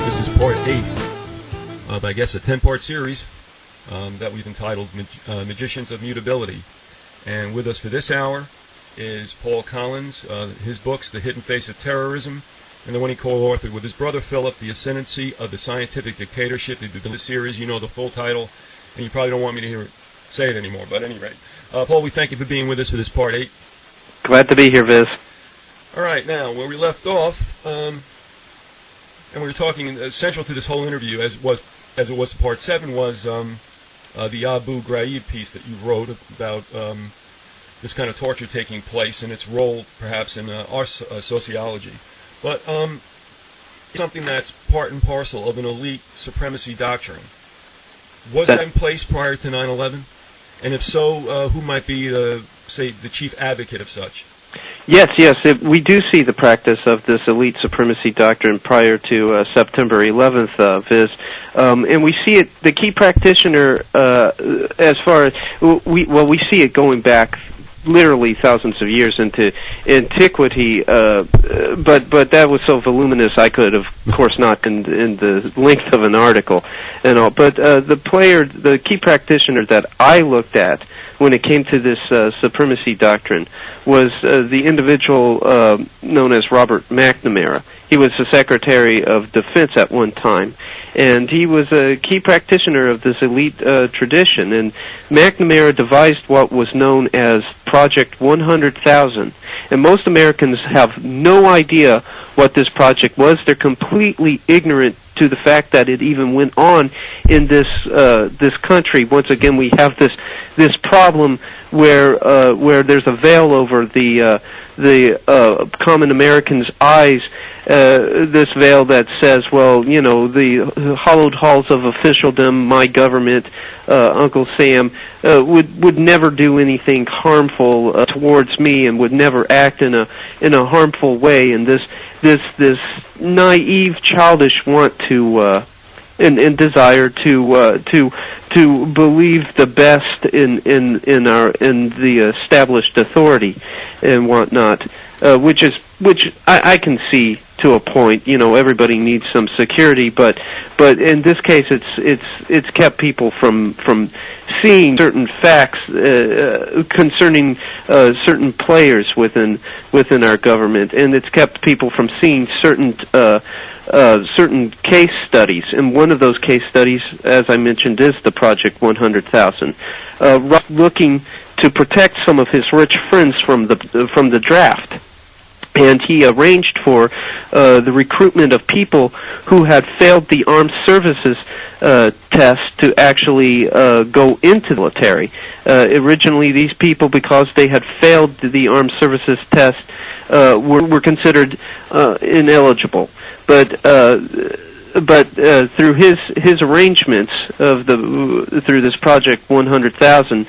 This is part 8 of, I guess, a 10-part series that we've entitled Magicians of Mutability. And with us for this hour is Paul Collins, his books, The Hidden Face of Terrorism, and the one he co-authored with his brother Philip, The Ascendancy of the Scientific Dictatorship. If you've been in the series, you know the full title, and you probably don't want me to say it anymore, but at any rate. Paul, we thank you for being with us for this part 8. Glad to be here, Viz. All right, now, where we left off, and we were talking, central to this whole interview, as it was to part 7, was the Abu Ghraib piece that you wrote about this kind of torture taking place and its role, perhaps, in our sociology. But something that's part and parcel of an elite supremacy doctrine. Was that in place prior to 9/11? And if so, who might be, say, the chief advocate of such? Yes, we do see the practice of this elite supremacy doctrine prior to September 11th, Viz. And we see it, the key practitioner, as far as, we see it going back literally thousands of years into antiquity, but that was so voluminous I could, of course, not in the length of an article and all. But the key practitioner that I looked at when it came to this supremacy doctrine was the individual known as Robert McNamara. He was the Secretary of Defense at one time, and he was a key practitioner of this elite tradition. And McNamara devised what was known as Project 100,000. And most Americans have no idea what this project was. They're completely ignorant to the fact that it even went on in this country. Once again, we have this problem where there's a veil over the common American's eyes. This veil that says, well, you know, the hallowed halls of officialdom, my government, Uncle Sam, would never do anything harmful towards me, and would never act in a harmful way. And this naive, childish want to and desire to believe the best in the established authority and whatnot, which I can see to a point. You know, everybody needs some security, but in this case, it's kept people from seeing certain facts concerning certain players within our government, and it's kept people from seeing certain case studies. And one of those case studies, as I mentioned, is the Project 100,000, looking to protect some of his rich friends from the draft. And he arranged for the recruitment of people who had failed the armed services test to actually go into the military. Originally, these people, because they had failed the armed services test, were considered ineligible. But through his arrangements through this Project 100,000,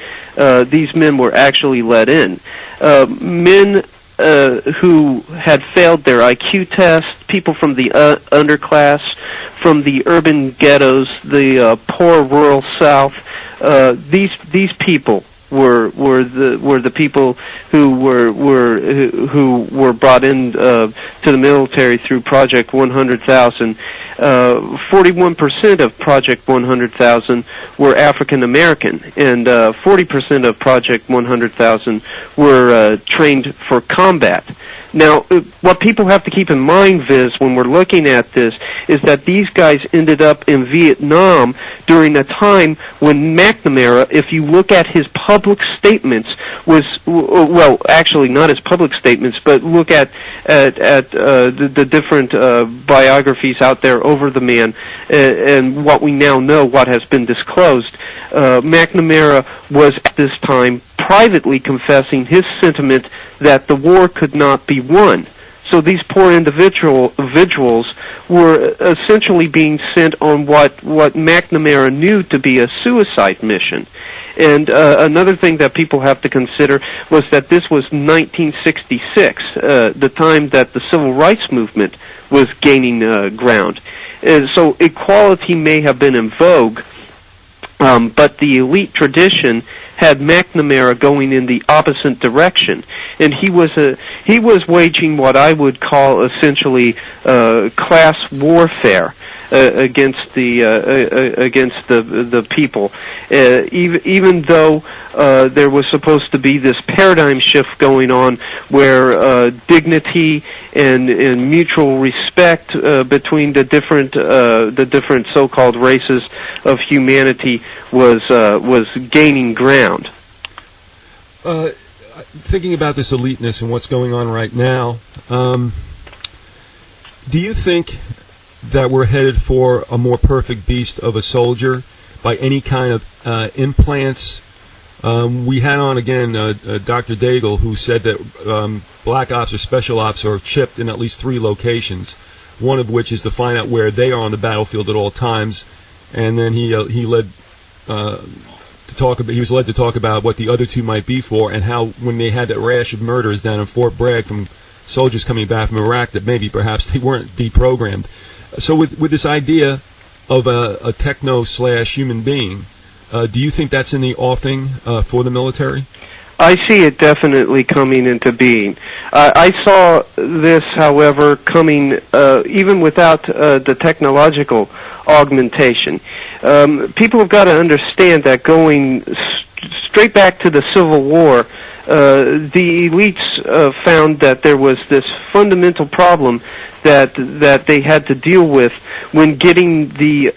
these men were actually let in. Men who had failed their IQ test, people from the underclass, from the urban ghettos, the poor rural South. These people were the people who were brought in to the military through Project 100,000. 41% of Project 100,000 were African American, and 40% of Project 100,000 were trained for combat. Now, what people have to keep in mind, Viz, when we're looking at this, is that these guys ended up in Vietnam during a time when McNamara, if you look at his public statements, well, actually not his public statements, but look at the different biographies out there over the man, and what we now know, what has been disclosed. McNamara was at this time privately confessing his sentiment that the war could not be won. So these poor individuals were essentially being sent on what McNamara knew to be a suicide mission. And another thing that people have to consider was that this was 1966, the time that the civil rights movement was gaining ground. So equality may have been in vogue But the elite tradition had McNamara going in the opposite direction, and he was waging what I would call essentially class warfare against the people. Even though there was supposed to be this paradigm shift going on, where dignity and mutual respect between the different so-called races of humanity was gaining ground. Thinking about this eliteness and what's going on right now, do you think that we're headed for a more perfect beast of a soldier by any kind of implants? We had on again Dr. Daigle, who said that black ops or special ops are chipped in at least 3 locations, one of which is to find out where they are on the battlefield at all times, and then he was led to talk about what the other 2 might be for, and how when they had that rash of murders down in Fort Bragg from soldiers coming back from Iraq, that maybe perhaps they weren't deprogrammed. So with this idea of a techno/human being, do you think that's in the offing for the military? I see it definitely coming into being. I saw this, however, coming even without the technological augmentation. People have got to understand that going straight back to the Civil War, the elites found that there was this fundamental problem that they had to deal with when getting the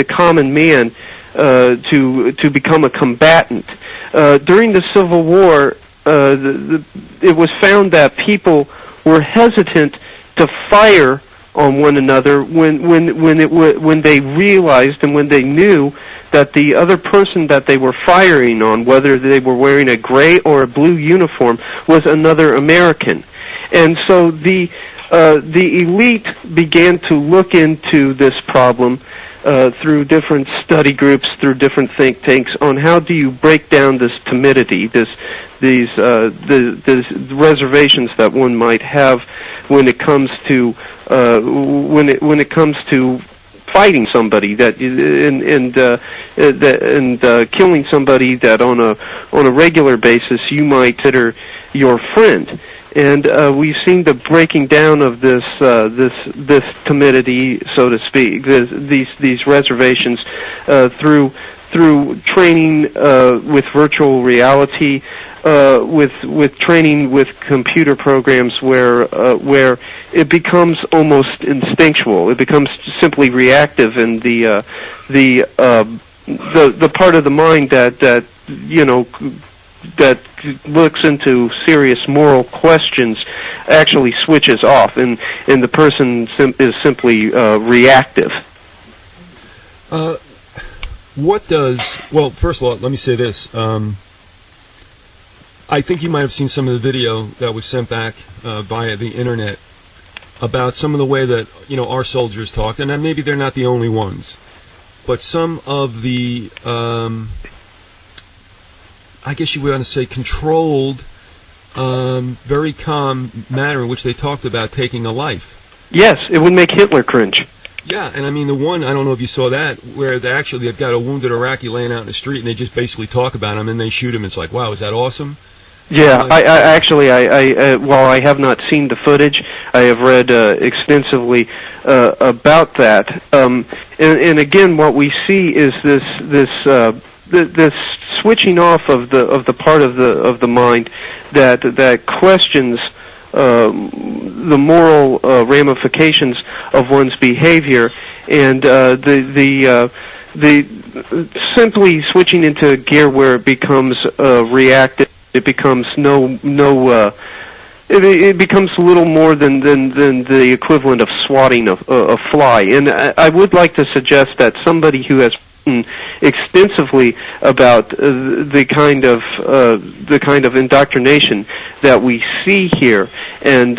common man to become a combatant. During the Civil War, it was found that people were hesitant to fire on one another when they realized and when they knew that the other person that they were firing on, whether they were wearing a gray or a blue uniform, was another American. And so the elite began to look into this problem through different study groups, through different think tanks, on how do you break down this timidity, these reservations that one might have when it comes to when it comes to fighting somebody and killing somebody that on a regular basis you might consider your friend. And we've seen the breaking down of this timidity, so to speak, these reservations through training with virtual reality, with training with computer programs where it becomes almost instinctual. It becomes simply reactive, and the part of the mind that looks into serious moral questions actually switches off, and the person is simply reactive. Well, first of all, let me say this. I think you might have seen some of the video that was sent back via the internet about some of the way that our soldiers talked, and maybe they're not the only ones, but some of the I guess you would want to say controlled, very calm manner in which they talked about taking a life. Yes, it would make Hitler cringe. Yeah, and I mean the one, I don't know if you saw that, where they've got a wounded Iraqi laying out in the street and they just basically talk about him and they shoot him. It's like, wow, is that awesome? Yeah, while I have not seen the footage, I have read extensively about that. And again, what we see is this switching off of the part of the mind that questions the moral ramifications of one's behavior, and the simply switching into a gear where it becomes reactive. It becomes it becomes little more than the equivalent of swatting a fly. And I would like to suggest that somebody who has extensively about the kind of indoctrination that we see here, and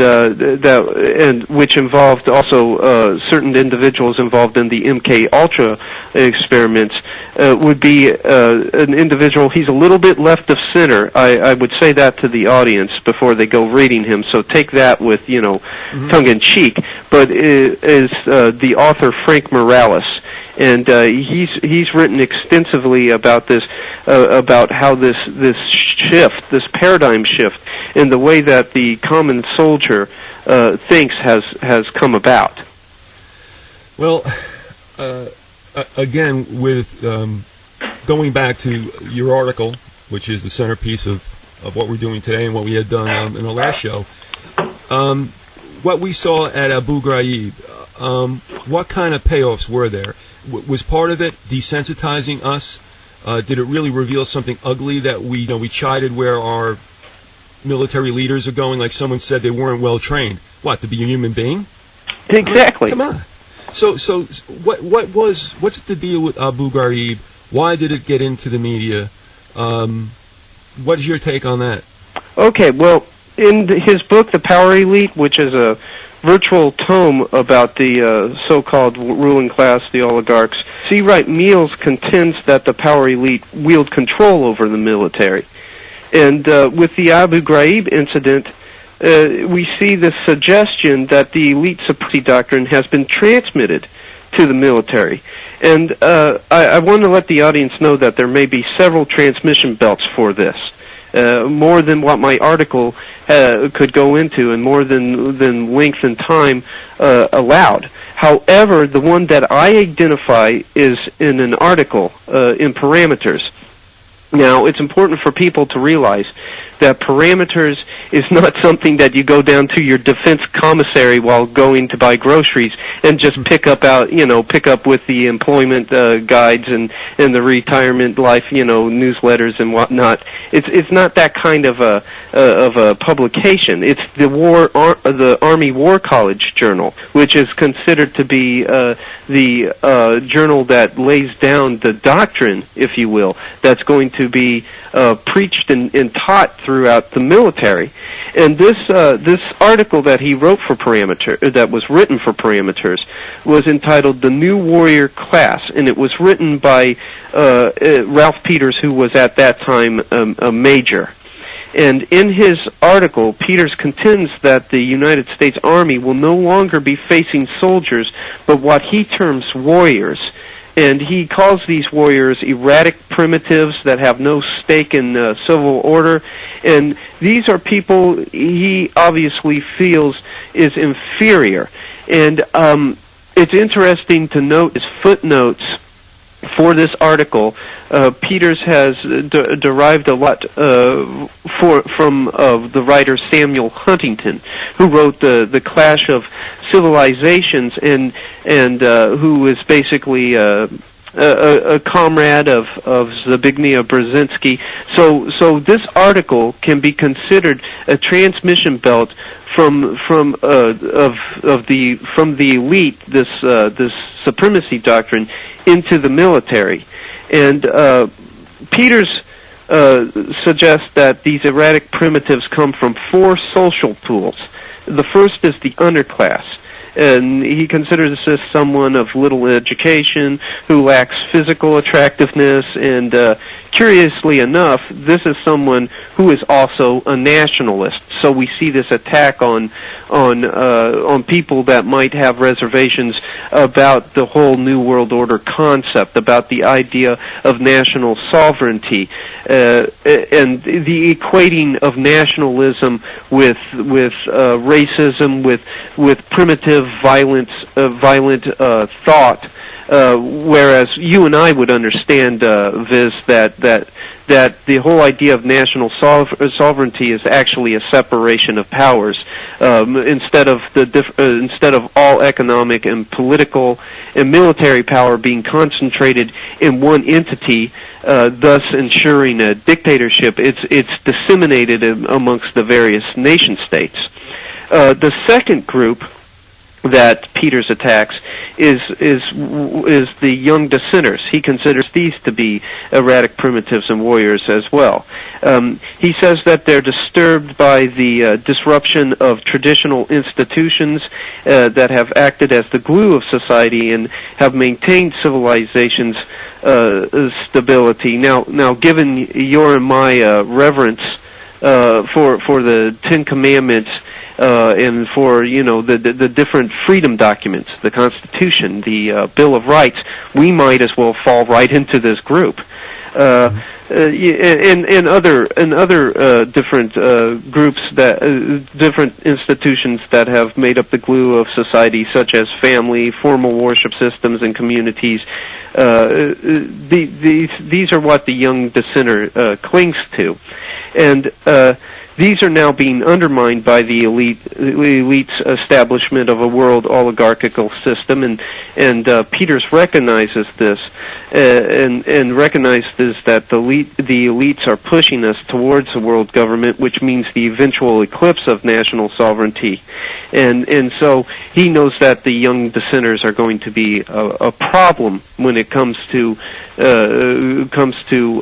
which involved also certain individuals involved in the MK Ultra experiments, would be an individual. He's a little bit left of center. I would say that to the audience before they go reading him. So take that with tongue in cheek. But is the author Frank Morales. and he's written extensively about this, about how this paradigm shift in the way that the common soldier thinks has come about. Well, again, with going back to your article, which is the centerpiece of what we're doing today and what we had done in the last show, what we saw at Abu Ghraib, what kind of payoffs were there? Was part of it desensitizing us? Did it really reveal something ugly that we chided where our military leaders are going? Like someone said, they weren't well trained. What, to be a human being? Exactly. Come on. So what's the deal with Abu Ghraib? Why did it get into the media? What is your take on that? Okay, well, in his book, The Power Elite, which is a virtual tome about the so-called ruling class, the oligarchs, C. Wright Mills contends that the power elite wield control over the military. And with the Abu Ghraib incident, we see the suggestion that the elite supremacy doctrine has been transmitted to the military. And I want to let the audience know that there may be several transmission belts for this. More than what my article could go into, and more than length and time allowed. However, the one that I identify is in an article in Parameters. Now, it's important for people to realize that Parameters is not something that you go down to your defense commissary while going to buy groceries and just pick up with the employment guides and the retirement life, newsletters and whatnot. It's not that kind of a publication. It's the Army War College Journal, which is considered to be the journal that lays down the doctrine, if you will, that's going to be preached and taught throughout the military. And this article that he wrote for that was written for Parameters, was entitled "The New Warrior Class," and it was written by Ralph Peters, who was at that time a major. And in his article, Peters contends that the United States Army will no longer be facing soldiers, but what he terms warriors. And he calls these warriors erratic primitives that have no stake in civil order. And these are people he obviously feels is inferior. And it's interesting to note his footnotes for this article. Peters has derived a lot from the writer Samuel Huntington, who wrote the Clash of Civilizations, and who is basically a comrade of Zbigniew Brzezinski. So this article can be considered a transmission belt from the elite, this supremacy doctrine, into the military. And Peters suggests that these erratic primitives come from four social pools. The first is the underclass, and he considers this someone of little education who lacks physical attractiveness, and curiously enough, this is someone who is also a nationalist. So we see this attack on people that might have reservations about the whole New World Order concept, about the idea of national sovereignty, and the equating of nationalism with racism, with primitive violent thought. Whereas you and I would understand, Viz, that the whole idea of national sovereignty is actually a separation of powers, instead of all economic and political and military power being concentrated in one entity, thus ensuring a dictatorship. It's disseminated amongst the various nation states. The second group that Peters attacks is the young dissenters. He considers these to be erratic primitives and warriors as well. He says that they're disturbed by the disruption of traditional institutions that have acted as the glue of society and have maintained civilization's stability. Now, given your and my reverence for the Ten Commandments, and for the different freedom documents, the Constitution, the Bill of Rights, we might as well fall right into this group. And other different groups that different institutions that have made up the glue of society, such as family, formal worship systems, and communities. These are what the young dissenter clings to, and these are now being undermined by the elite's establishment of a world oligarchical system, and Peters recognizes this, and recognizes that the elites are pushing us towards a world government, which means the eventual eclipse of national sovereignty, and so he knows that the young dissenters are going to be a problem when it comes to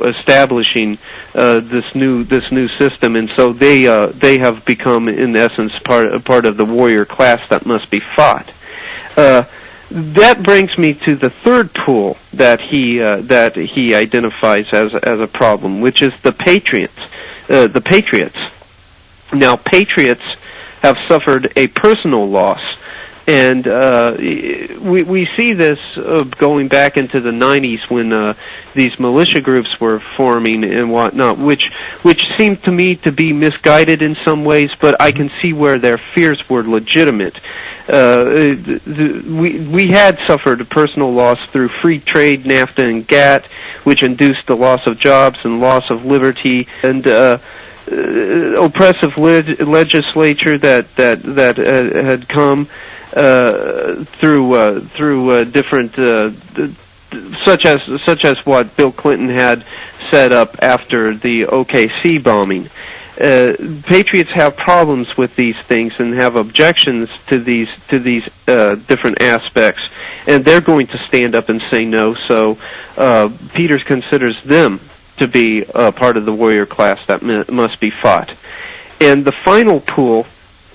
establishing this new system, and so they have become, in essence, part of the warrior class that must be fought. That brings me to the third tool that he identifies as a problem, which is the patriots. The patriots. Now, patriots have suffered a personal loss. And we see this going back into the 90s when these militia groups were forming and whatnot, which seemed to me to be misguided in some ways, but I can see where their fears were legitimate. We had suffered a personal loss through free trade, NAFTA, and GATT, which induced the loss of jobs and loss of liberty, and oppressive legislature that had come through different such as what Bill Clinton had set up after the OKC bombing. Patriots have problems with these things and have objections to these different aspects, and they're going to stand up and say no. So Peters considers them to be part of the warrior class that must be fought. And the final tool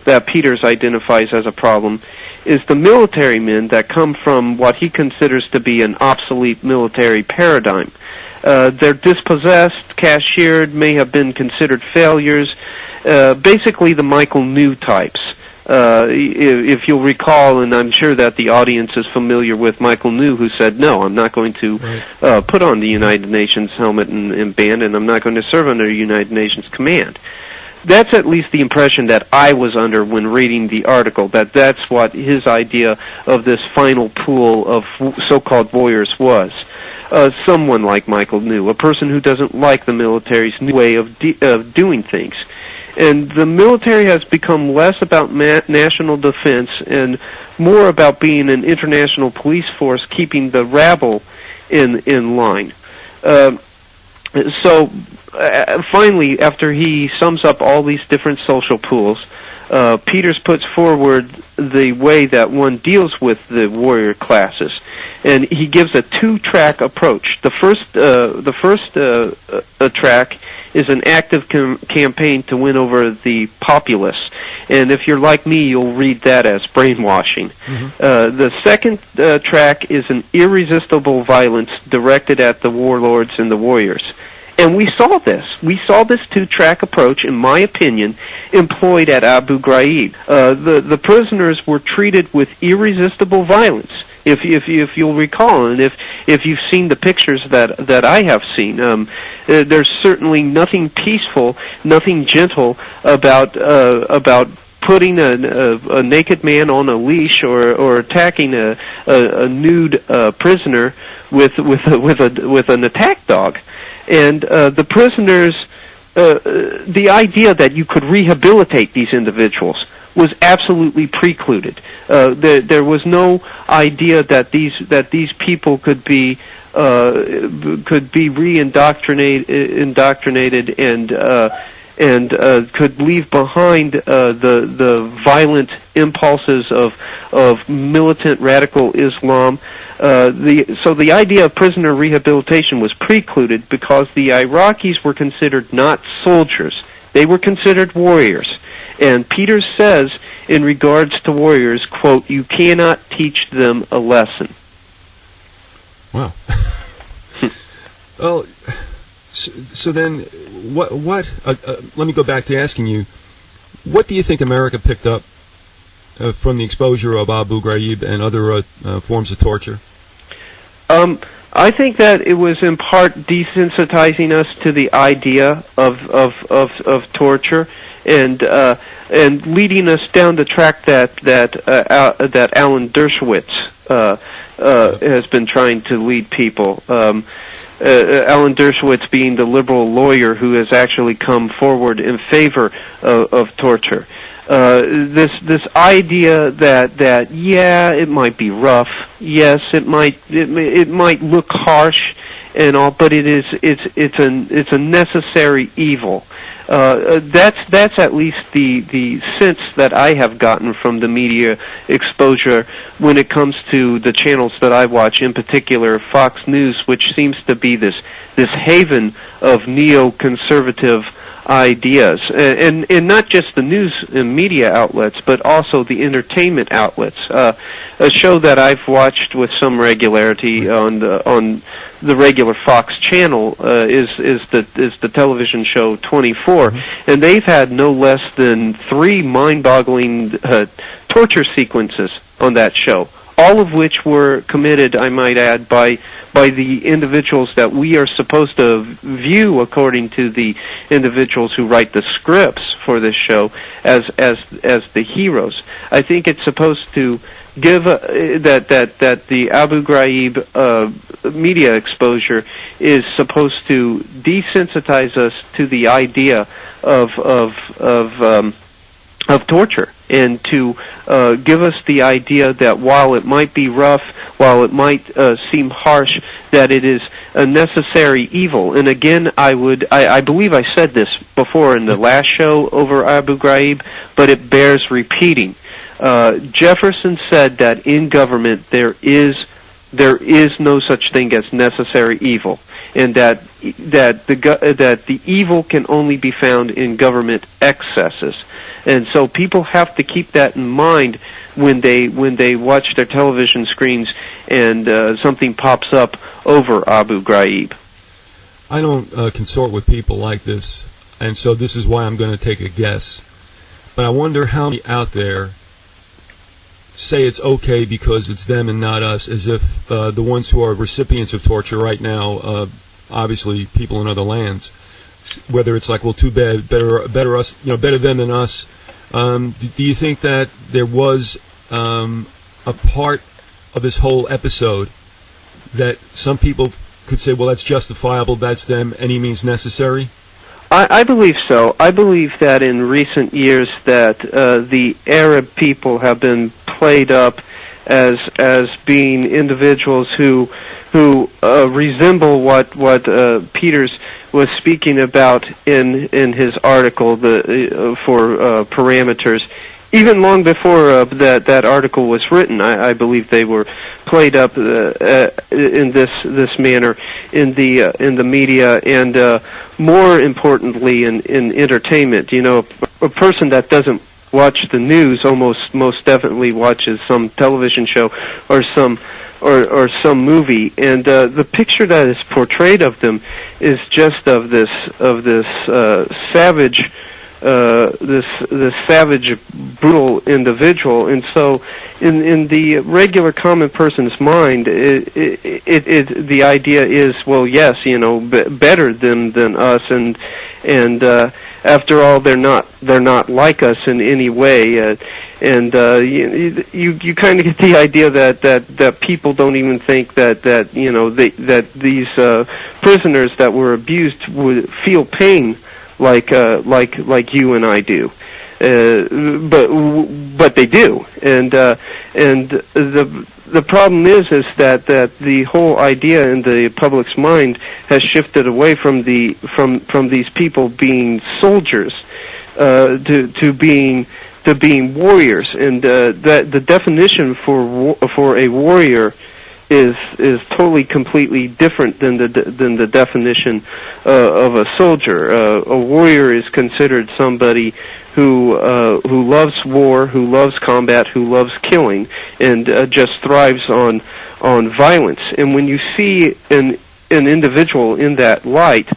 that Peters identifies as a problem is the military men that come from what he considers to be an obsolete military paradigm. They're dispossessed, cashiered, may have been considered failures, basically the Michael New types. If you'll recall, and I'm sure that the audience is familiar with Michael New, who said, no, I'm not going to put on the United Nations helmet and band, and I'm not going to serve under the United Nations command. That's at least the impression that I was under when reading the article, that's what his idea of this final pool of so-called warriors was. Someone like Michael New, a person who doesn't like the military's new way of doing things. And the military has become less about national defense and more about being an international police force keeping the rabble in line. So finally, after he sums up all these different social pools, Peters puts forward the way that one deals with the warrior classes, and he gives a two-track approach. The first track is an active campaign to win over the populace, and if you're like me, you'll read that as brainwashing. The second track is an irresistible violence directed at the warlords and the warriors. And we saw this. We saw this two-track approach, in my opinion, employed at Abu Ghraib. The prisoners were treated with irresistible violence. If you'll recall, and if you've seen the pictures that I have seen, there's certainly nothing peaceful, nothing gentle about putting a naked man on a leash or attacking a nude prisoner with an attack dog. And the prisoners, the idea that you could rehabilitate these individuals was absolutely precluded. There was no idea that these people could be re-indoctrinated and could leave behind the violent impulses of militant radical Islam. So the idea of prisoner rehabilitation was precluded because the Iraqis were considered not soldiers. They were considered warriors. And Peters says, in regards to warriors, quote, you cannot teach them a lesson. Wow. Well, so then, what? Let me go back to asking you, what do you think America picked up from the exposure of Abu Ghraib and other forms of torture? I think that it was in part desensitizing us to the idea of torture, and leading us down the track that Alan Dershowitz has been trying to lead people. Alan Dershowitz being the liberal lawyer who has actually come forward in favor of torture. This idea that yeah, it might be rough, yes, it might look harsh and all, but it's a necessary evil. That's at least the sense that I have gotten from the media exposure when it comes to the channels that I watch, in particular Fox News, which seems to be this haven of neoconservative ideas, and not just the news and media outlets, but also the entertainment outlets. A show that I've watched with some regularity on the regular Fox channel is the television show 24, and they've had no less than 3 mind-boggling torture sequences on that show, all of which were committed, I might add, by the individuals that we are supposed to view, according to the individuals who write the scripts for this show, as the heroes. I think it's supposed to give that the Abu Ghraib media exposure is supposed to desensitize us to the idea of torture, and to give us the idea that while it might be rough, while it might seem harsh, that it is a necessary evil. And again, I believe I said this before in the last show over Abu Ghraib, but it bears repeating. Jefferson said that in government there is no such thing as necessary evil, and that the evil can only be found in government excesses. And so people have to keep that in mind when they watch their television screens and something pops up over Abu Ghraib. I don't consort with people like this, and so this is why I'm going to take a guess. But I wonder how many out there say it's okay because it's them and not us, as if the ones who are recipients of torture right now, obviously people in other lands, whether it's like, well, too bad, better us, better them than us. Do you think that there was a part of this whole episode that some people could say, well, that's justifiable, that's them, any means necessary? I believe so. I believe that in recent years that the Arab people have been played up as being individuals who resemble what Peters was speaking about in his article for parameters. Even long before that article was written, I believe they were played up in this manner in the media, and more importantly in entertainment. A person that doesn't watch the news most definitely watches some television show or some movie, and the picture that is portrayed of them is just of this savage, this savage, brutal individual. And so in the regular common person's mind, the idea is, well, yes, better than us, and after all, they're not like us in any way. And you kind of get the idea that people don't even think that these prisoners that were abused would feel pain like you and I do, but they do. And the problem is that the whole idea in the public's mind has shifted away from these people being soldiers to being warriors, and that the definition for a warrior is totally completely different than the definition of a soldier. A warrior is considered somebody who loves war, who loves combat, who loves killing, and just thrives on violence. And when you see an individual in that light,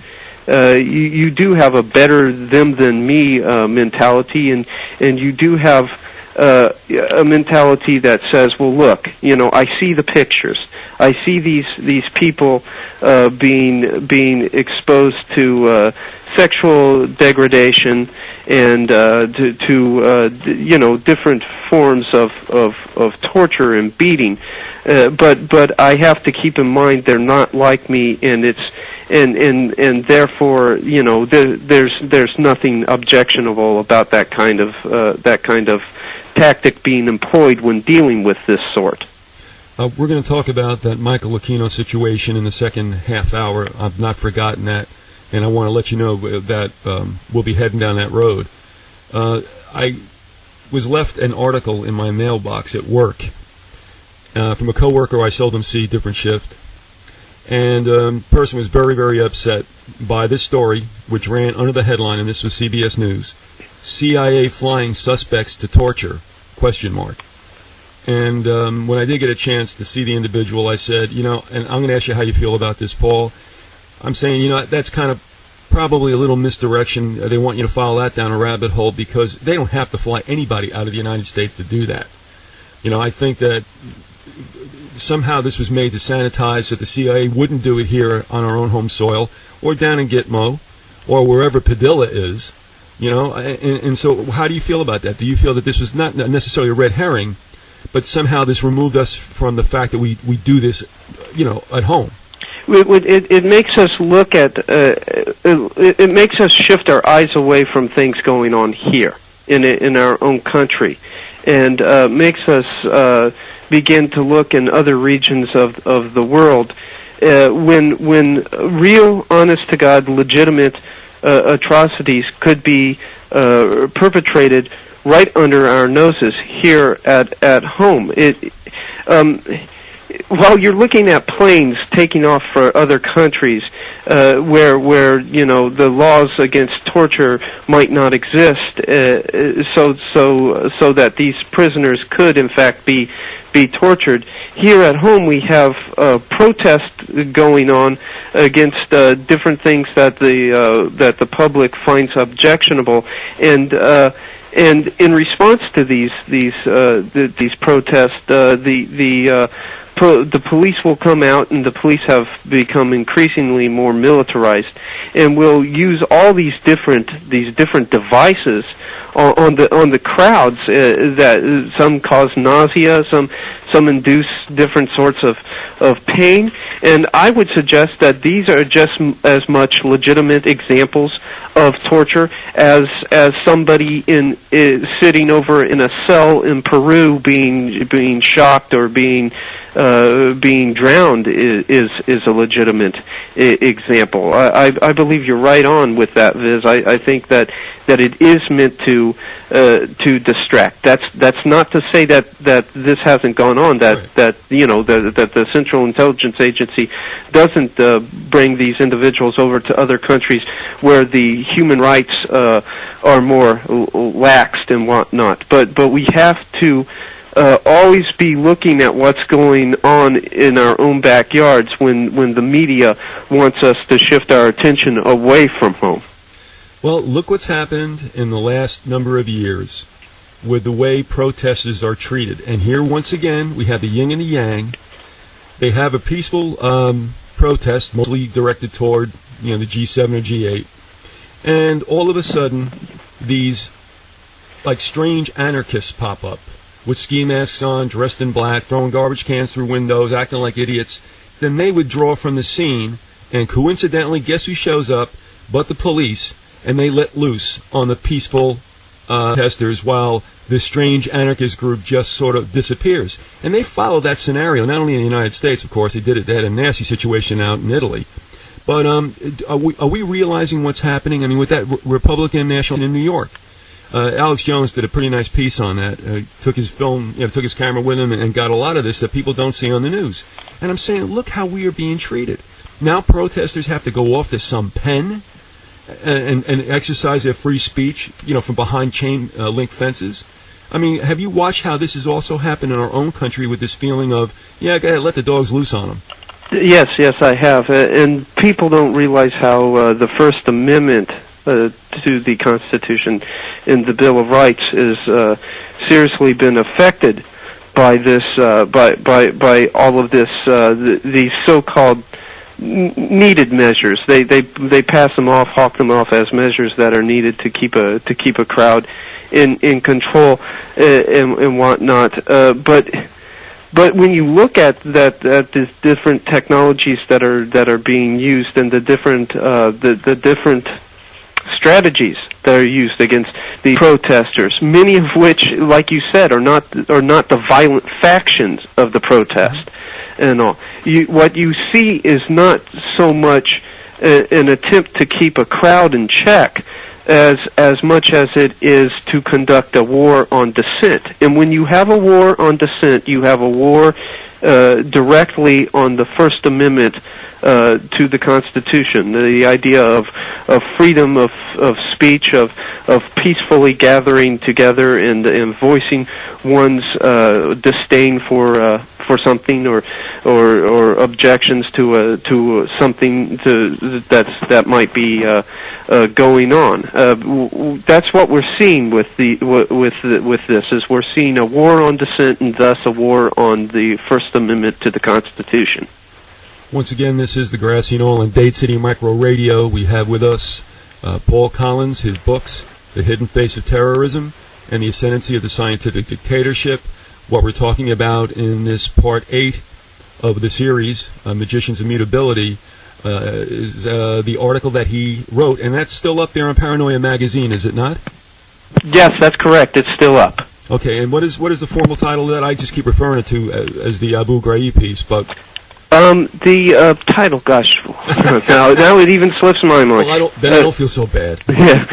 you do have a better them than me mentality, and you do have a mentality that says, well, look, I see the pictures. I see these people being exposed to sexual degradation and to different forms of torture and beating. But I have to keep in mind they're not like me, and and therefore there's nothing objectionable about that kind of tactic being employed when dealing with this sort. We're going to talk about that Michael Aquino situation in the second half hour. I've not forgotten that, and I want to let you know that we'll be heading down that road. I was left an article in my mailbox at work from a coworker I seldom see, different shift, and the person was very, very upset by this story, which ran under the headline, and this was CBS News: CIA flying suspects to torture, ? And when I did get a chance to see the individual, I said, and I'm going to ask you how you feel about this, Paul. I'm saying, that's kind of probably a little misdirection. They want you to follow that down a rabbit hole because they don't have to fly anybody out of the United States to do that. I think that somehow this was made to sanitize that the CIA wouldn't do it here on our own home soil or down in Gitmo or wherever Padilla is. And so how do you feel about that? Do you feel that this was not necessarily a red herring, but somehow this removed us from the fact that we do this, at home? It makes us look at, it makes us shift our eyes away from things going on here in our own country, and makes us begin to look in other regions of the world when real, honest to God, legitimate atrocities could be perpetrated right under our noses here at home. While you're looking at planes taking off for other countries, where the laws against torture might not exist, so that these prisoners could in fact be tortured. Here at home, we have protests going on against different things that the public finds objectionable, and in response to these protests, the police will come out, and the police have become increasingly more militarized, and will use all these different devices on the crowds that some cause nausea, some induce different sorts of pain, and I would suggest that these are just as much legitimate examples of torture as somebody sitting over in a cell in Peru being shocked or being drowned is a legitimate example. I believe you're right on with that, Viz. I think that it is meant to distract. That's not to say that this hasn't gone on. That the Central Intelligence Agency doesn't bring these individuals over to other countries where the human rights are more laxed and whatnot. But we have to always be looking at what's going on in our own backyards when the media wants us to shift our attention away from home. Well, look what's happened in the last number of years with the way protesters are treated. And here, once again, we have the yin and the yang. They have a peaceful protest, mostly directed toward the G7 or G8. And all of a sudden, these strange anarchists pop up with ski masks on, dressed in black, throwing garbage cans through windows, acting like idiots. Then they withdraw from the scene, and coincidentally, guess who shows up but the police, and they let loose on the peaceful protesters while this strange anarchist group just sort of disappears. And they follow that scenario, not only in the United States, of course. They had a nasty situation out in Italy. But are we realizing what's happening? I mean, with that Republican national in New York, Alex Jones did a pretty nice piece on that. Took his camera with him, and got a lot of this that people don't see on the news. And I'm saying, look how we are being treated. Now protesters have to go off to some pen and exercise their free speech, from behind chain link fences. I mean, have you watched how this has also happened in our own country with this feeling of, go ahead, let the dogs loose on them? Yes, I have. And people don't realize how the First Amendment to the Constitution in the Bill of Rights is seriously been affected by this, by all of this, these so-called needed measures. They pass them off, hawk them off as measures that are needed to keep a crowd in control and whatnot. But when you look at these different technologies that are being used and the different strategies that are used against the protesters, many of which, like you said, are not the violent factions of the protest and all. What you see is not so much an attempt to keep a crowd in check as much as it is to conduct a war on dissent. And when you have a war on dissent, you have a war directly on the First Amendment to the Constitution, the idea of freedom of speech, of peacefully gathering together and voicing one's disdain for something or objections to something that might be going on. That's what we're seeing with this. Is we're seeing a war on dissent and thus a war on the First Amendment to the Constitution. Once again, this is the Grassy Knoll and Dade City Micro Radio. We have with us Paul Collins, his books, The Hidden Face of Terrorism and the Ascendancy of the Scientific Dictatorship. What we're talking about in this Part 8 of the series, Magicians of Mutability, is the article that he wrote, and that's still up there on Paranoia Magazine, is it not? Yes, that's correct. It's still up. Okay, and what is the formal title of that? I just keep referring it to as the Abu Ghraib piece, but... The title, gosh, now it even slips my mind. Well, I don't feel so bad. Yeah,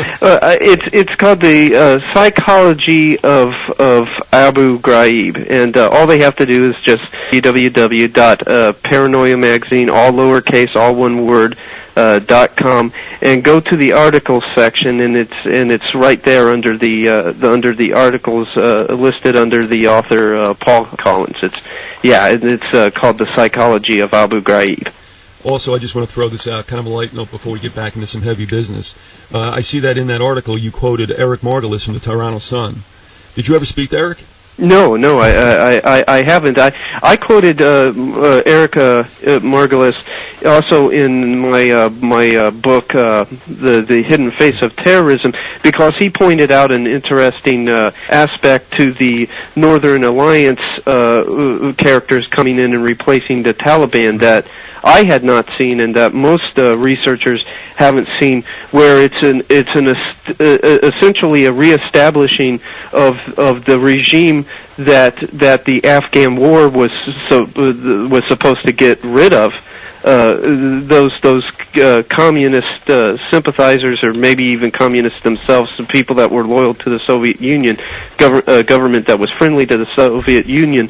it's called the Psychology of Abu Ghraib, and all they have to do is just www.paranoiamagazine, all lowercase, all one word, .com, and go to the articles section, and it's right there under the articles listed under the author Paul Collins. It's called The Psychology of Abu Ghraib. Also, I just want to throw this out, kind of a light note before we get back into some heavy business. I see that in that article you quoted Eric Margolis from the Toronto Sun. Did you ever speak to Eric? No, I haven't. I quoted Erica Margolis also in my book, The Hidden Face of Terrorism, because he pointed out an interesting aspect to the Northern Alliance characters coming in and replacing the Taliban that I had not seen, and that most researchers haven't seen, where it's essentially a reestablishing of the regime that the Afghan war was supposed to get rid of. Those communist sympathizers, or maybe even communists themselves, the people that were loyal to the Soviet Union, government that was friendly to the Soviet Union,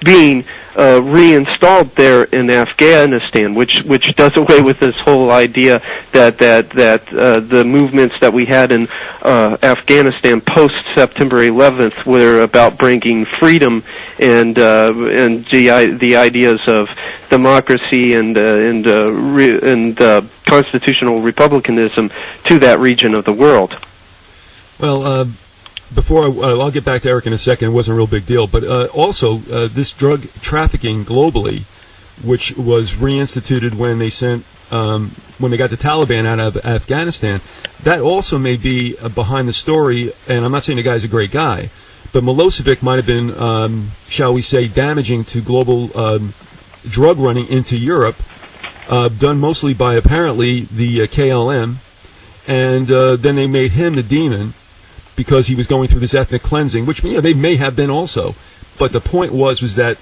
being reinstalled there in Afghanistan, which does away with this whole idea that the movements that we had in Afghanistan post September 11th were about bringing freedom and the ideas of democracy and constitutional republicanism to that region of the world. Well, before I'll get back to Eric in a second. It wasn't a real big deal, but also this drug trafficking globally, which was reinstituted when they got the Taliban out of Afghanistan, that also may be behind the story. And I'm not saying the guy's a great guy, but Milosevic might have been, shall we say, damaging to global drug running into Europe, done mostly by apparently the KLM, and then they made him the demon, because he was going through this ethnic cleansing, which they may have been also. But the point was that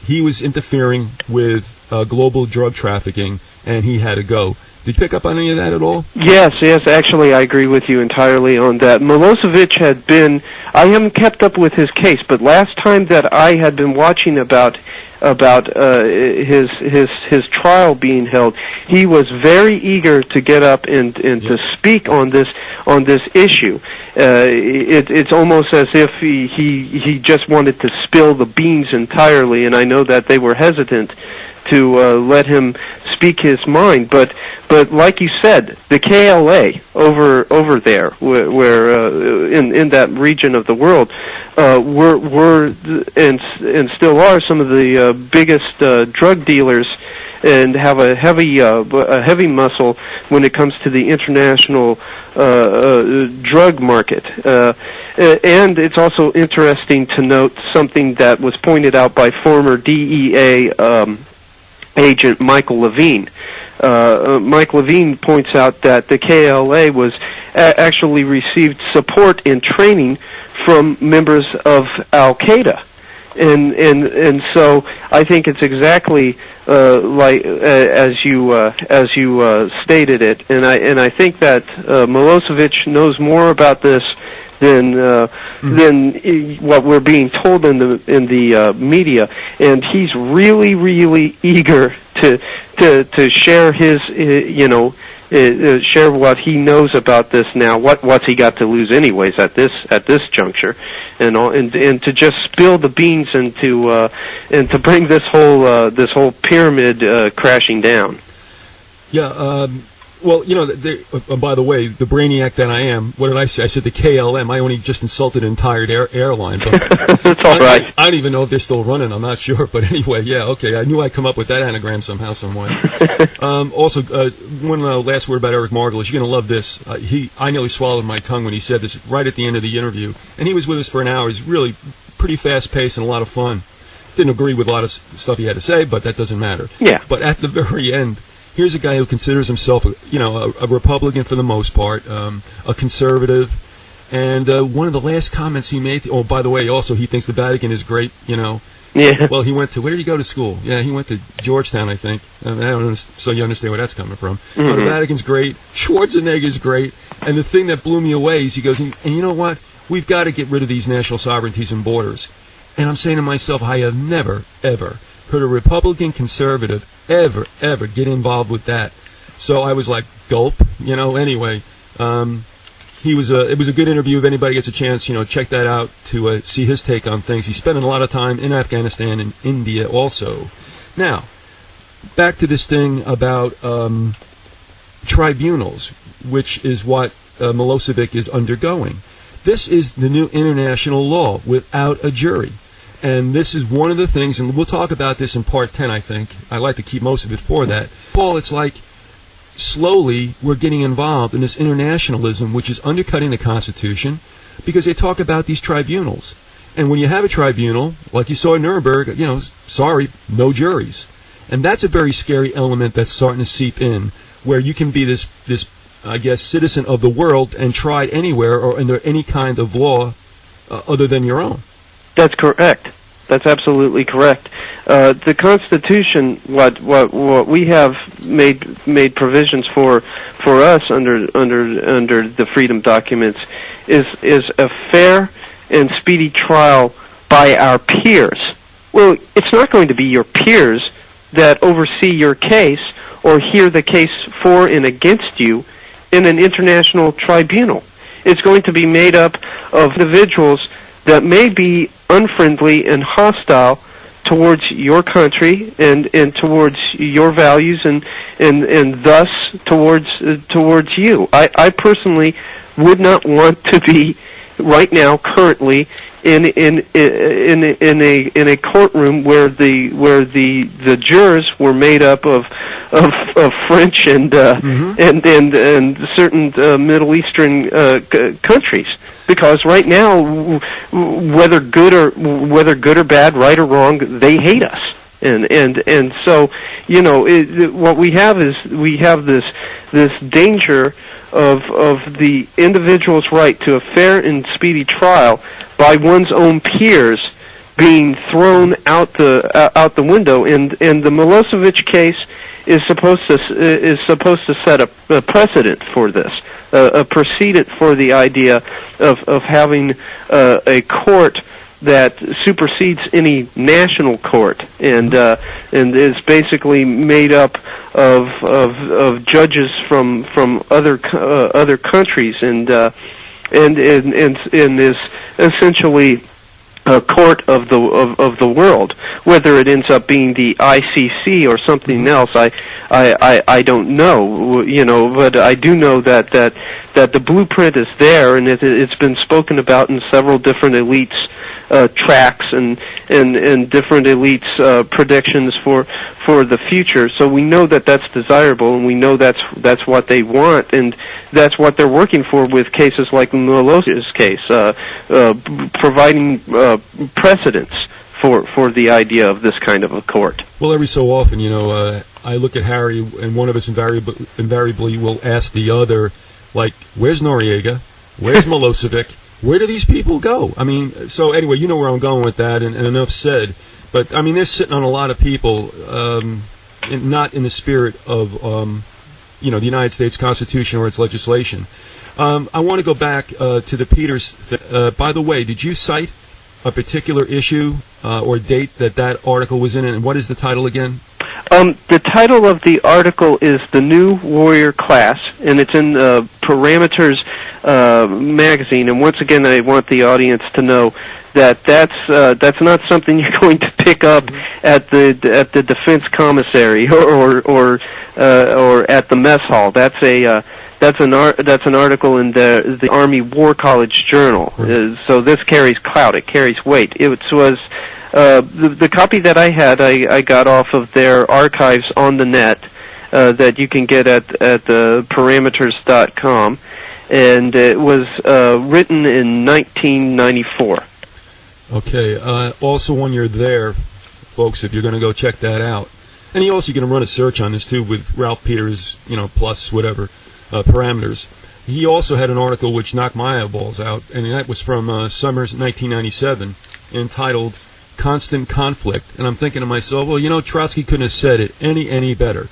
he was interfering with global drug trafficking, and he had to go. Did you pick up on any of that at all? Yes, actually I agree with you entirely on that. Milosevic I haven't kept up with his case, but last time that I had been watching about his trial being held, he was very eager to get up and to speak on this issue. It's almost as if he just wanted to spill the beans entirely, and I know that they were hesitant to let him speak his mind, but like you said, the KLA over there, where in that region of the world, were and still are some of the biggest drug dealers, and have a heavy muscle when it comes to the international drug market. And it's also interesting to note something that was pointed out by former DEA agent Michael Levine. Mike Levine points out that the KLA was actually received support and training from members of Al Qaeda. And so I think it's exactly like as you stated it, and I think that Milosevic knows more about this than what we're being told in the media, and he's really eager to share his share what he knows about this now. What's he got to lose anyways at this juncture, and to just spill the beans and to bring this whole pyramid crashing down. Yeah. Well, by the way, the brainiac that I am, what did I say? I said the KLM. I only just insulted an entire airline. But that's all right. I don't even know if they're still running. I'm not sure. But anyway, yeah, okay. I knew I'd come up with that anagram somehow, some way. Also, one last word about Eric Margolis. You're going to love this. I nearly swallowed my tongue when he said this right at the end of the interview. And he was with us for an hour. He's really pretty fast-paced and a lot of fun. Didn't agree with a lot of stuff he had to say, but that doesn't matter. Yeah. But at the very end, here's a guy who considers himself, a Republican for the most part, a conservative, and one of the last comments he made. Oh, by the way, also he thinks the Vatican is great. Yeah. Well, he went to, where did he go to school? Yeah, he went to Georgetown, I think. I don't so you understand where that's coming from. Mm-hmm. The Vatican's great. Schwarzenegger's great. And the thing that blew me away is he goes, and you know what? We've got to get rid of these national sovereignties and borders. And I'm saying to myself, I have never, ever heard a Republican conservative ever get involved with that. So I was like, gulp, anyway. It was a good interview. If anybody gets a chance, check that out to see his take on things. He's spending a lot of time in Afghanistan and India also. Now, back to this thing about tribunals, which is what Milosevic is undergoing. This is the new international law without a jury. And this is one of the things, and we'll talk about this in part 10, I think. I like to keep most of it for that. Paul, it's like slowly we're getting involved in this internationalism, which is undercutting the Constitution, because they talk about these tribunals. And when you have a tribunal, like you saw in Nuremberg, sorry, no juries. And that's a very scary element that's starting to seep in, where you can be this I guess, citizen of the world and tried anywhere or under any kind of law other than your own. That's correct. That's absolutely correct. The Constitution, what we have made provisions for us under the freedom documents, is a fair and speedy trial by our peers. Well, it's not going to be your peers that oversee your case or hear the case for and against you in an international tribunal. It's going to be made up of individuals that may be unfriendly and hostile towards your country and towards your values and thus towards you. I personally would not want to be right now currently in a courtroom where the jurors were made up of French and certain Middle Eastern countries. Because right now, whether good or bad, right or wrong, they hate us, and so what we have is this danger of the individual's right to a fair and speedy trial by one's own peers being thrown out the window, and the Milosevic case is supposed to set a precedent for this, a precedent for the idea of having a court that supersedes any national court and is basically made up of judges from other countries and is essentially court of the world. Whether it ends up being the ICC or something else, I don't know. But I do know that the blueprint is there, and it's been spoken about in several different elites tracks and different elites predictions for the future. So we know that that's desirable, and we know that's what they want, and that's what they're working for with cases like Milosevic's case, providing precedents for the idea of this kind of a court. Well, every so often, I look at Harry, and one of us invariably will ask the other, like, where's Noriega? Where's Milosevic? Where do these people go? I mean, so anyway, you know where I'm going with that, and enough said. But, I mean, they're sitting on a lot of people, not in the spirit of, the United States Constitution or its legislation. I want to go back to the Peters thing. By the way, did you cite a particular issue or date that article was in, and what is the title again? The title of the article is The New Warrior Class, and it's in Parameters magazine. And once again, I want the audience to know that that's not something you're going to pick up at the defense commissary or at the mess hall. That's an article in the Army War College Journal. So this carries clout. It carries weight. It was the copy that I had. I got off of their archives on the net that you can get at parameters.com, and it was written in 1994. Okay. Also, when you're there, folks, if you're going to go check that out, and you also can run a search on this too with Ralph Peters, plus whatever. Parameters. He also had an article which knocked my eyeballs out, and that was from summer 1997, entitled "Constant Conflict." And I'm thinking to myself, well, Trotsky couldn't have said it any better.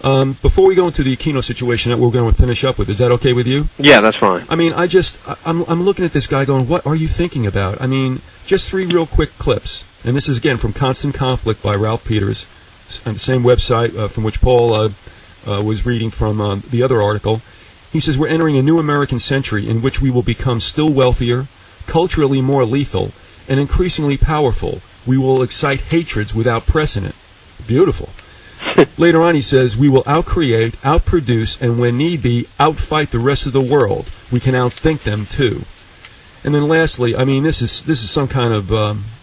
Before we go into the Aquino situation that we're going to finish up with, is that okay with you? Yeah, that's fine. I mean, I'm looking at this guy going, what are you thinking about? I mean, just 3 real quick clips, and this is again from "Constant Conflict" by Ralph Peters, on the same website from which Paul was reading from the other article. He says, we're entering a new American century in which we will become still wealthier, culturally more lethal, and increasingly powerful. We will excite hatreds without precedent. Beautiful. Later on he says, we will outcreate, outproduce, and when need be, outfight the rest of the world. We can outthink them too. And then lastly, I mean, this is some kind of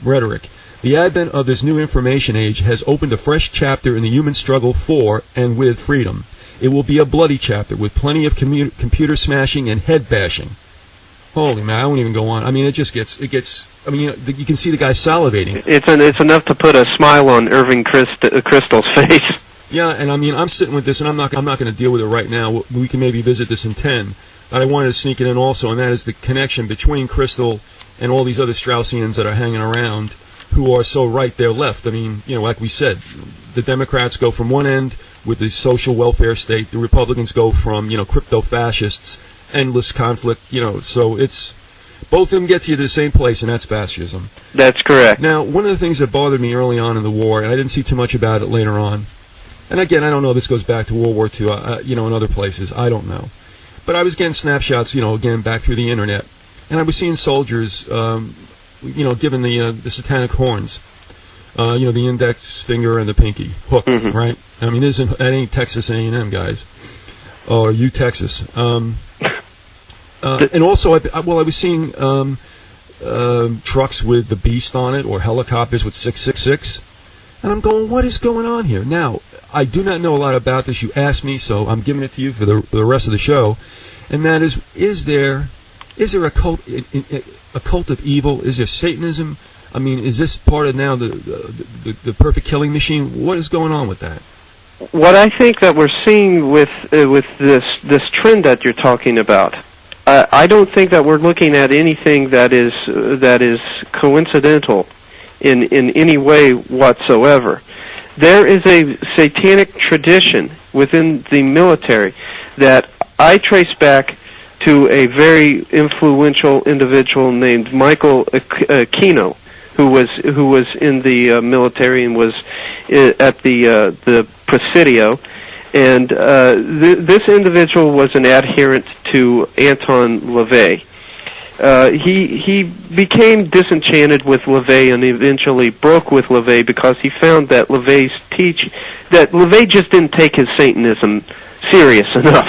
rhetoric. The advent of this new information age has opened a fresh chapter in the human struggle for and with freedom. It will be a bloody chapter with plenty of computer smashing and head bashing. Holy man, I won't even go on. I mean, it gets. I mean, you can see the guy salivating. It's enough to put a smile on Irving Kristol's face. Yeah, and I mean, I'm sitting with this, and I'm not going to deal with it right now. We can maybe visit this in 10. But I wanted to sneak it in also, and that is the connection between Kristol and all these other Straussians that are hanging around, who are so right, they're left. I mean, like we said, the Democrats go from one end with the social welfare state. The Republicans go from, crypto-fascists, endless conflict, so it's, both of them get you to the same place, and that's fascism. That's correct. Now, one of the things that bothered me early on in the war, and I didn't see too much about it later on, and again, I don't know, this goes back to World War II, in other places, I don't know. But I was getting snapshots, again, back through the internet, and I was seeing soldiers, given the satanic horns, the index finger and the pinky hook, right? I mean, that ain't Texas A&M, guys, or U Texas. And also, I was seeing trucks with the beast on it, or helicopters with 666, and I'm going, what is going on here? Now, I do not know a lot about this. You asked me, so I'm giving it to you for the rest of the show, and that is there a cult of evil? Is there Satanism? I mean, is this part of now the perfect killing machine? What is going on with that? What I think that we're seeing with this trend that you're talking about, I don't think that we're looking at anything that is coincidental in any way whatsoever. There is a satanic tradition within the military that I trace back to a very influential individual named Michael Aquino, who was in the military and was at the Presidio, and this individual was an adherent to Anton LaVey. he became disenchanted with LaVey and eventually broke with LaVey because he found that LaVey just didn't take his Satanism serious enough.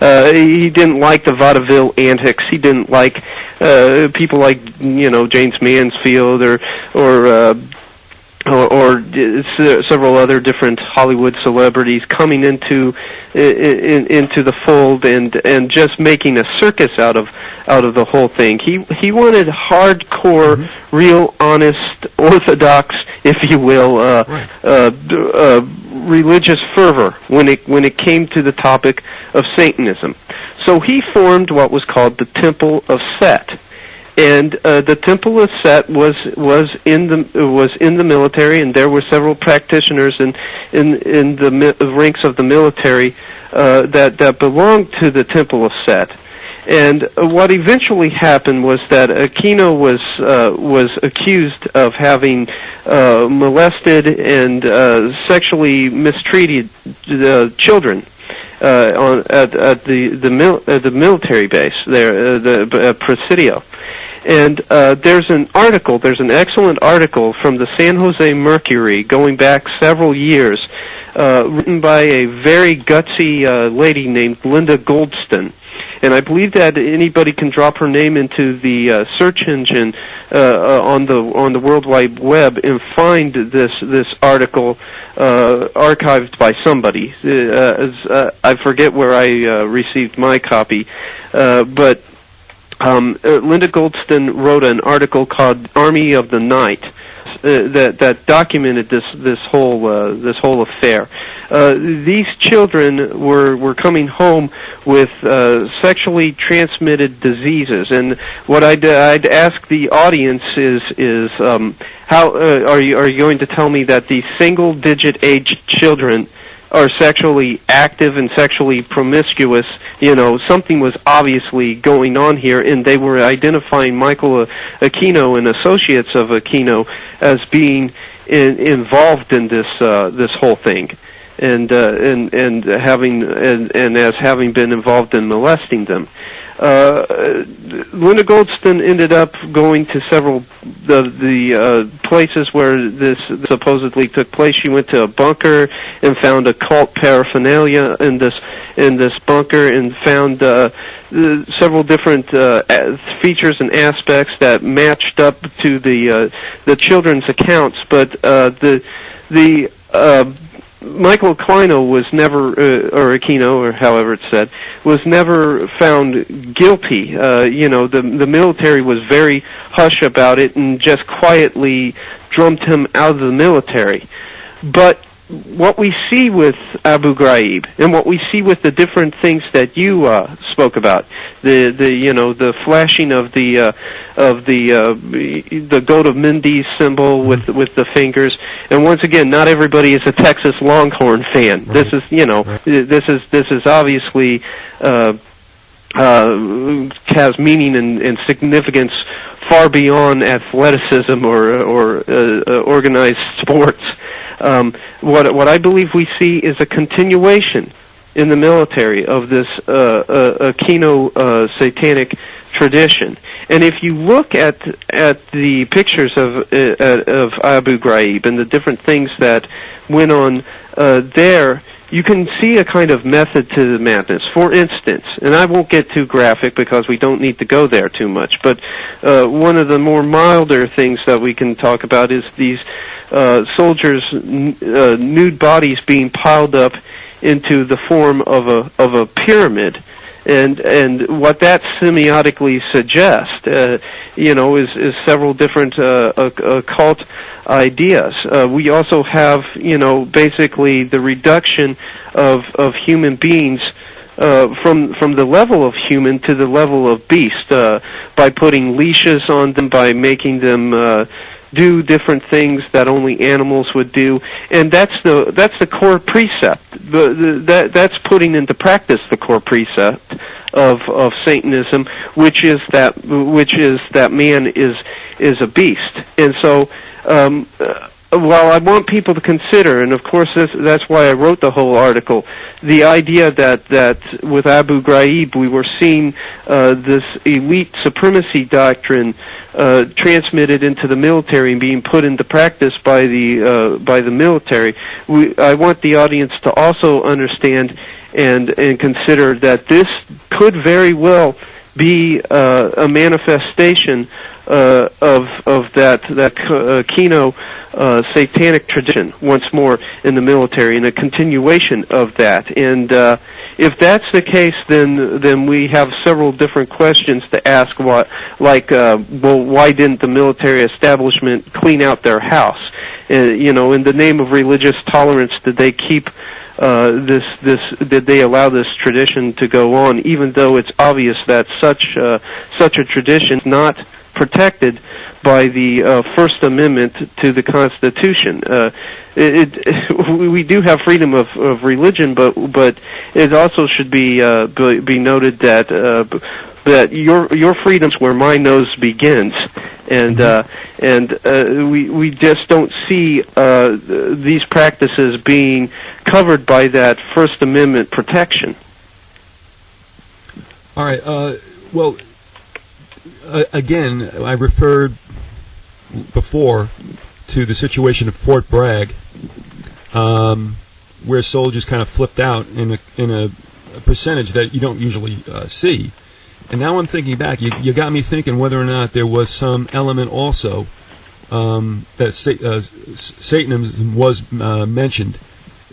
He didn't like the vaudeville antics. He didn't like people like James Mansfield or several other different Hollywood celebrities coming into the fold and just making a circus out of the whole thing. He wanted hardcore, real, honest, orthodox, if you will, religious fervor when it came to the topic of Satanism. So he formed what was called the Temple of Set. And the Temple of Set was in the military, and there were several practitioners in the ranks of the military that belonged to the Temple of Set. And what eventually happened was that Aquino was accused of having molested and sexually mistreated children at the military base there, the Presidio. And there's an excellent article from the San Jose Mercury going back several years, written by a very gutsy lady named Linda Goldston. And I believe that anybody can drop her name into the search engine on the World Wide Web and find this article archived by somebody. I forget where I received my copy, but Linda Goldston wrote an article called "Army of the Night" that documented this whole affair. These children were coming home with sexually transmitted diseases, and what I'd ask the audience is how are you going to tell me that these single-digit age children are sexually active and sexually promiscuous? Something was obviously going on here, and they were identifying Michael Aquino and associates of Aquino as being involved in this whole thing, and as having been involved in molesting them. Linda Goldston ended up going to several of the places where this supposedly took place. She went to a bunker and found occult paraphernalia in this bunker, and found several different features and aspects that matched up to the children's accounts. But the Michael Aquino was never, or Aquino, or however it's said, was never found guilty. The military was very hush about it and just quietly drummed him out of the military. But what we see with Abu Ghraib, and what we see with the different things that you spoke about, the flashing of the goat of Mendes symbol with the fingers, and once again, not everybody is a Texas Longhorn fan. Right. This is obviously has meaning and significance far beyond athleticism or organized sports. What I believe we see is a continuation in the military of this Aquino satanic tradition. And if you look at the pictures of Abu Ghraib and the different things that went on there, you can see a kind of method to the madness. For instance, and I won't get too graphic because we don't need to go there too much, but one of the more milder things that we can talk about is these soldiers' nude bodies being piled up into the form of a pyramid. And what that semiotically suggests, is several different occult ideas. We also have, basically the reduction of human beings from the level of human to the level of beast by putting leashes on them, by making them do different things that only animals would do, and that's the core precept. That's putting into practice the core precept of Satanism, which is that man is a beast. And so well, I want people to consider, and of course that's why I wrote the whole article, the idea that with Abu Ghraib we were seeing this elite supremacy doctrine transmitted into the military and being put into practice by the military. I want the audience to also understand and consider that this could very well be a manifestation of that Kino satanic tradition once more in the military, and a continuation of that. And if that's the case, then we have several different questions to ask. Well, why didn't the military establishment clean out their house? In the name of religious tolerance, did they keep did they allow this tradition to go on, even though it's obvious that such a tradition is not protected by the First Amendment to the Constitution? We do have freedom of religion, but it also should be noted that your freedom's where my nose begins, and we just don't see these practices being covered by that First Amendment protection. All right. Well, again, I referred before to the situation of Fort Bragg, where soldiers kind of flipped out in a percentage that you don't usually see. And now I'm thinking back. You got me thinking whether or not there was some element also that Satanism was mentioned.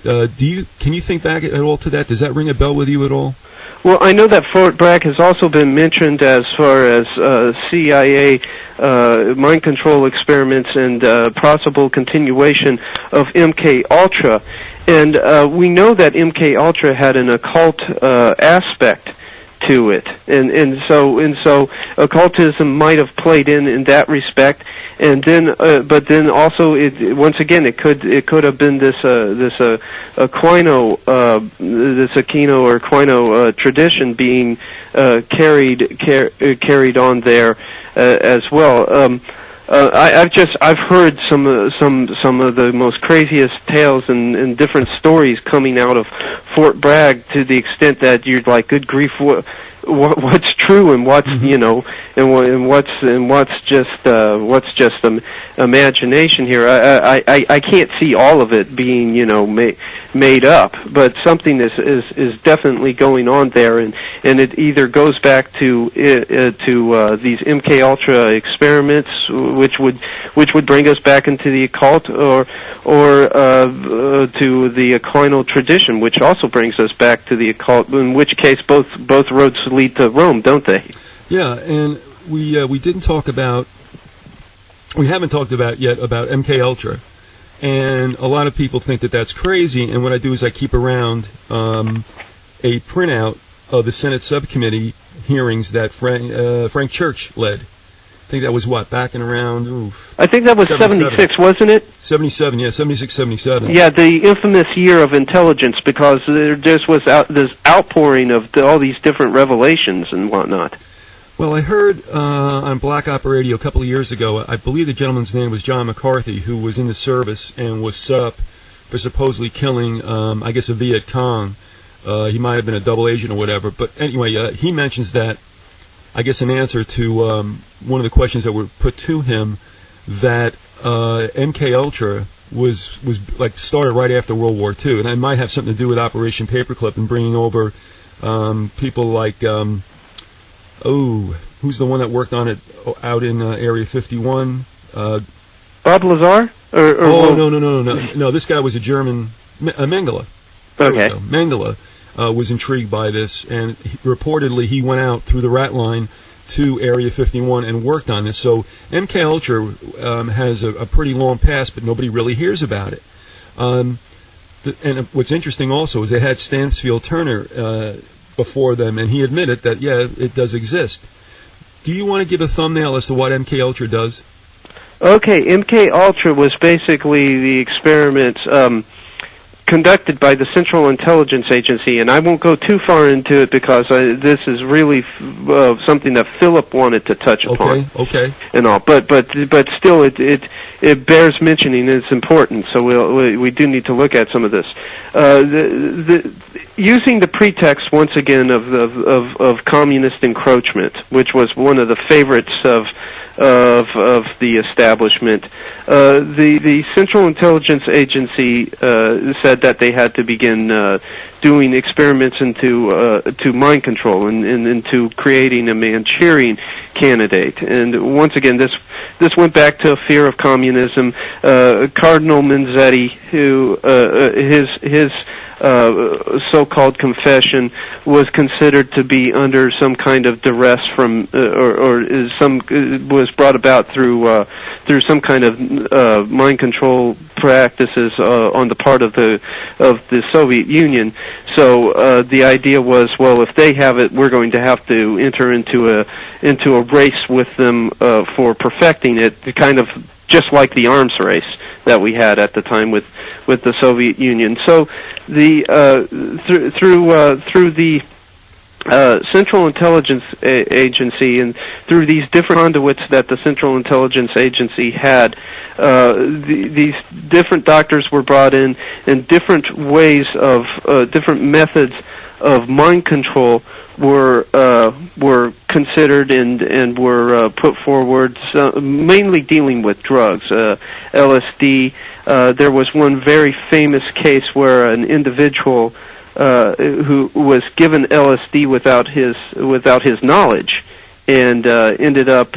Can you think back at all to that? Does that ring a bell with you at all? Well, I know that Fort Bragg has also been mentioned as far as CIA mind control experiments and possible continuation of MK Ultra, and we know that MK Ultra had an occult aspect to it, and so occultism might have played in that respect. And then, but then also, once again, it could have been this Aquino, this Aquino or Aquino tradition being carried on there as well. I've heard some of the most craziest tales and different stories coming out of Fort Bragg, to the extent that you're like, good grief, what's true and what's and what's just imagination here. I can't see all of it being made up, but something is definitely going on there, and it either goes back to these MK Ultra experiments, which would bring us back into the occult, or to the Aquino tradition, which also brings us back to the occult. In which case, both roads lead to Rome, don't they? Yeah, and we haven't talked about yet about MK Ultra, and a lot of people think that that's crazy. And what I do is I keep around a printout of the Senate subcommittee hearings that Frank Church led. I think that was back in around. I think that was 76, wasn't it? 77, yeah, 76, 77. Yeah, the infamous year of intelligence, because there just was this outpouring of all these different revelations and whatnot. Well, I heard on Black Op Radio a couple of years ago, I believe the gentleman's name was John McCarthy, who was in the service and was set up for supposedly killing, I guess, a Viet Cong. He might have been a double agent or whatever. But anyway, he mentions that, I guess, in answer to one of the questions that were put to him, that MK Ultra was like started right after World War II, and it might have something to do with Operation Paperclip and bringing over people like who's the one that worked on it out in Area 51? Bob Lazar? No. This guy was a German, Mengele. Okay. Mengele was intrigued by this, and reportedly he went out through the rat line to Area 51 and worked on this. So MK Ultra has a pretty long past, but nobody really hears about it. And what's interesting also is they had Stansfield Turner before them, and he admitted that, yeah, it does exist. Do you want to give a thumbnail as to what MK Ultra does? Okay, MK Ultra was basically the experiments conducted by the Central Intelligence Agency, and I won't go too far into it because this is really something that Philip wanted to touch upon. Okay. And all, but still, it bears mentioning. It's important, so we do need to look at some of this. Using the pretext once again of communist encroachment, which was one of the favorites of the establishment, the Central Intelligence Agency said that they had to begin doing experiments into mind control and into creating a Manchurian candidate. And once again, this went back to a fear of communism. Cardinal Menzetti, who his so-called confession was considered to be under some kind of duress from, was brought about through some kind of mind control practices on the part of the Soviet Union. So the idea was, well, if they have it, we're going to have to enter into a race with them for perfecting it, kind of just like the arms race that we had at the time with the Soviet Union. So the through the Central Intelligence Agency and through these different conduits that the Central Intelligence Agency had, these different doctors were brought in, and different ways of different methods of mind control were considered and were put forward, mainly dealing with drugs, LSD. There was one very famous case where an individual who was given LSD without his knowledge, and ended up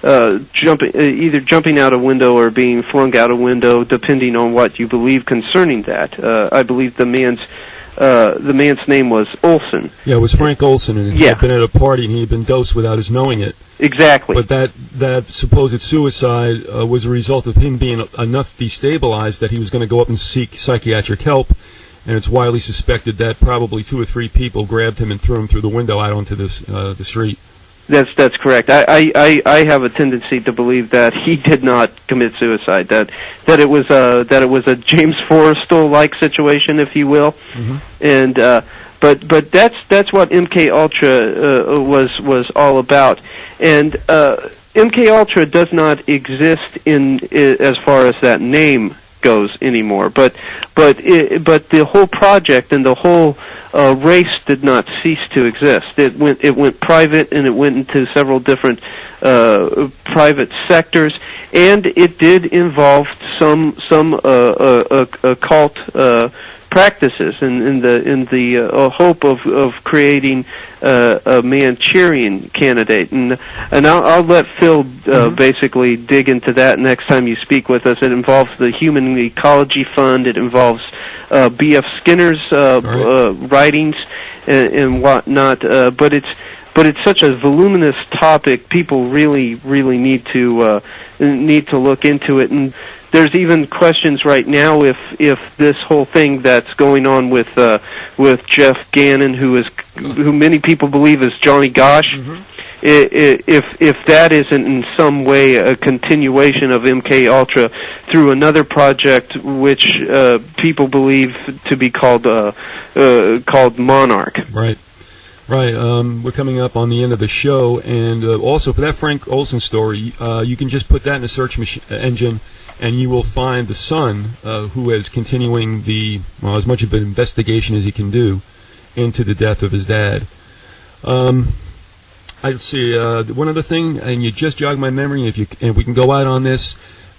either jumping out a window or being flung out a window, depending on what you believe concerning that. I believe the man's name was Olson. Yeah, it was Frank Olson, and he had been at a party and he had been dosed without his knowing it. Exactly. But that supposed suicide was a result of him being enough destabilized that he was going to go up and seek psychiatric help, and it's widely suspected that probably 2 or 3 people grabbed him and threw him through the window out onto the street. That's correct. I have a tendency to believe that he did not commit suicide. That it was a James Forrestal-like situation, if you will. Mm-hmm. And but that's what MK Ultra was all about. And MK Ultra does not exist as far as that name goes anymore. But the whole project and the whole race did not cease to exist. It went private, and it went into several different private sectors, and it did involve some occult practices in the hope of creating a Manchurian candidate. And I'll let Phil basically dig into that next time you speak with us. It involves the Human Ecology Fund. It involves B.F. Skinner's writings and whatnot. But it's such a voluminous topic. People really need to look into it. And there's even questions right now if this whole thing that's going on with Jeff Gannon, who many people believe is Johnny Gosh, if that isn't in some way a continuation of MK Ultra through another project which people believe to be called Monarch. Right. We're coming up on the end of the show, and also for that Frank Olson story, you can just put that in a search engine, and you will find the son who is continuing as much of an investigation as he can do into the death of his dad. I'd see one other thing, and you just jogged my memory. And we can go out on this.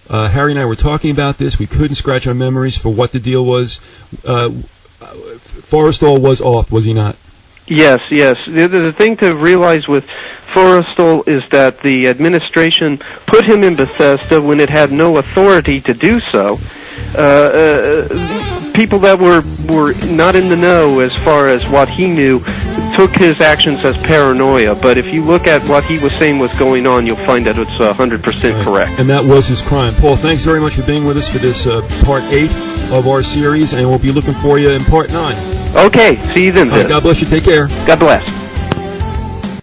Harry and I were talking about this. We couldn't scratch our memories for what the deal was. Forrestal was off, was he not? Yes. The thing to realize with Forrestal is that the administration put him in Bethesda when it had no authority to do so. People that were not in the know as far as what he knew took his actions as paranoia. But if you look at what he was saying was going on, you'll find that it's 100% correct. And that was his crime. Paul, thanks very much for being with us for this Part 8 of our series, and we'll be looking for you in Part 9. Okay, see you then. God bless you. Take care. God bless.